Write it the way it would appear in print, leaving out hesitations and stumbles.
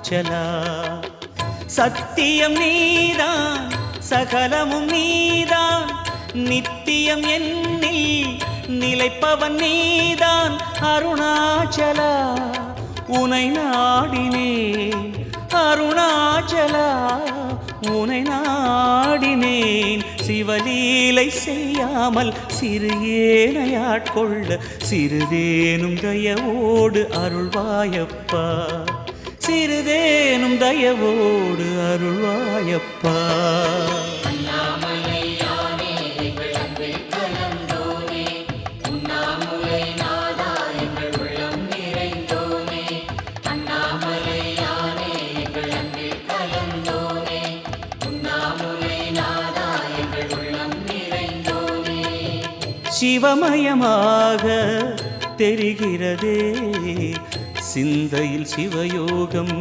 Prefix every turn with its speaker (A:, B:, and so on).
A: அருணாச்சலா சத்தியம் நீதான் சகலமும் நீதான் நித்தியம் என்னில் நிலைப்பவன் நீதான் அருணாச்சலா உனை நாடினேன் அருணாச்சலா உனை நாடினேன் சிவலீலை செய்யாமல் சிறு ஏனையாட்கொள்ள சிறிதேனும் தயவோடு அருள்வாயப்பா சிறிதேனும் தயவோடு அருள்வாயப்பா சிவமயமாக தெரிகிறதே சிந்தையில் சிவயோகம்